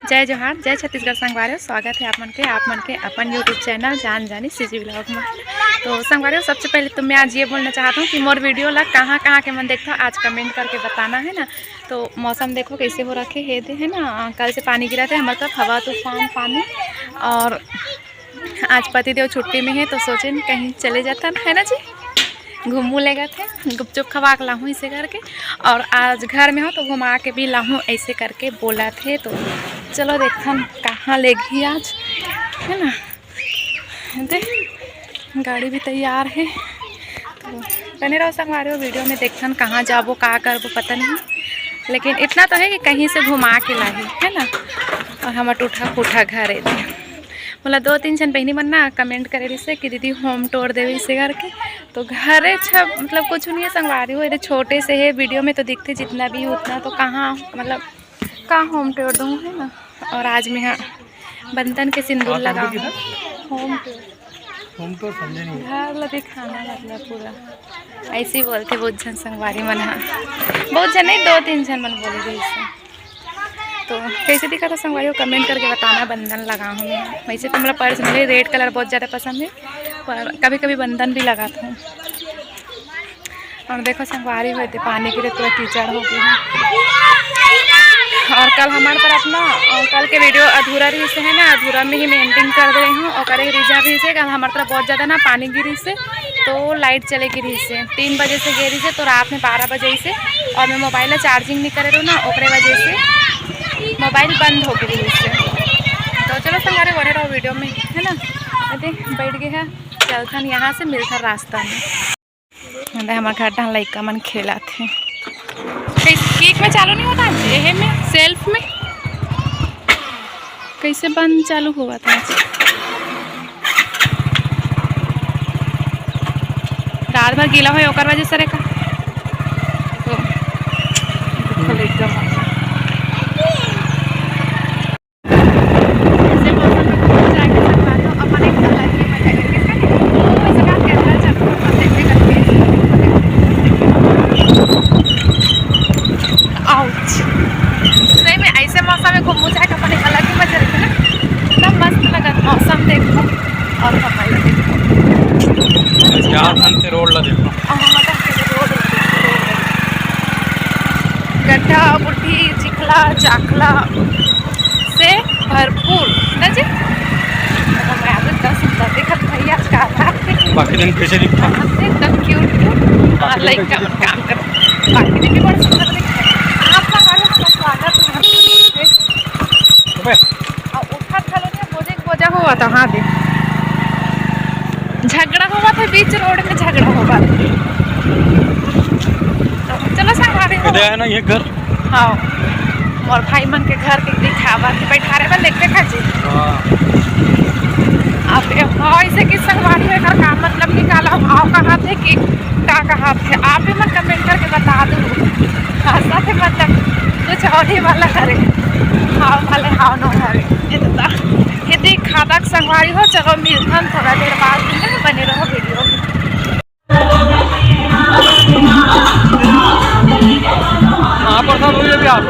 जय जोहार, जय छत्तीसगढ़ संगवारियों। स्वागत है आप मन के अपन यूट्यूब चैनल जान जानी सीजी ब्लॉग में। तो संगवारियों, सबसे पहले तो मैं आज ये बोलना चाहता हूँ कि मोर वीडियो ला कहाँ कहाँ के मन देखता आज कमेंट करके बताना है ना। तो मौसम देखो कैसे हो रखे है ना। कल से पानी गिरा थे हमारे तरफ, हवा तूफान पानी। और आज पतिदेव छुट्टी में है तो सोचे कहीं चले जाता है ना जी, घूमू ले गए थे, गुपचुप खवा के लाहूँ इसे करके। और आज घर में हो तो घुमा के भी लाहूँ ऐसे करके बोला थे। तो चलो देखन कहाँ लेगी आज, है ना। गाड़ी भी तैयार है तो बने रहो संगवारी हो वीडियो में। देखन कहाँ जाबो का करबो पता नहीं, लेकिन इतना तो है कि कहीं से घुमा के लाई है ना। और हम टूठा फूठा घर है बोला 2-3 जन बहनी मन ना कमेंट करे रही से कि दीदी होम टूर देवे इसे करके। तो घर अच्छा मतलब कुछ नहीं है संगवारी हो, ये छोटे से है, वीडियो में तो दिखते जितना भी उतना, तो कहाँ मतलब कहाँ होम टूर दूँ है ना। और आज मैं यहाँ बंधन के सिंदूर लगा होम टूर समझे नहीं, घर ला दिखाना मतलब पूरा ऐसे ही बोलते बहुत जन संगवारी मन। हाँ बहुत जन नहीं, 2-3 जन मन बोले रही से। तो कैसे दिखा था संगवारी हो कमेंट करके बताना। बंधन लगा हूँ मैं, वैसे तो मेरा पर्सनली रेड कलर बहुत ज़्यादा पसंद है, पर कभी कभी बंधन भी लगाता हूँ। और देखो संगवारी हुए थे पानी गिरे पूरा कीचड़ हो गया है। और कल हमारे तरफ ना कल के वीडियो अधूरा रही से है ना, अधूरा में ही मैं एंडिंग कर दे रही हूँ। और करे रीजन रही से कल हमारे तरफ बहुत ज़्यादा ना पानी गिरी से, तो लाइट चले गिरी से 3 बजे से गिरी से, तो रात में 12 बजे से। और मैं मोबाइल चार्जिंग नहीं करे रही ना, ओकरे वजह से मोबाइल बंद हो गई इससे। तो चलो संगवारी बने रहो वीडियो में है ना। अरे बैठ गए हैं, चलथन यहाँ से मिलता रास्ता में। हमारे घर डाल लड़का मन खेला थे, केक में चालू नहीं होता है में सेल्फ में कैसे बंद चालू हुआ था। रात भर गीला हो ओकर वजह से रेखा रोड ला देखो, गड्ढा बुढ़ी चिखला चाखला से भरपूर ना जी। देखत भैया बाकी दिन कैसे दिखता एकदम क्यूट और लड़का काम कर। बाकी दिन भी बड़ा सुंदर दिखता है। आपका स्वागत है। और उठा खलो ने बोझा हुआ था। हाँ दे झगड़ा हुआ था बीच रोड में, झगड़ा हुआ था। तो चलो संगवारी हो है ना ये घर। हाँ और भाई मन के घर के दिखावा के बैठा रहे देखते खा जी। आप ऐसे कि संगवारी है का मतलब निकाला भाव कहाँ थे कि का कहाँ थे, आप भी मन कमेंट करके बता दो। हंसा थे मतलब कुछ और ही वाला करे हाव वाले हाव नो हरे ये देख खाता संगवारी हो। चलो मिलता थोड़ा देर बाद बने रहो वीडियो में। हाँ प्रसाद हो गया आप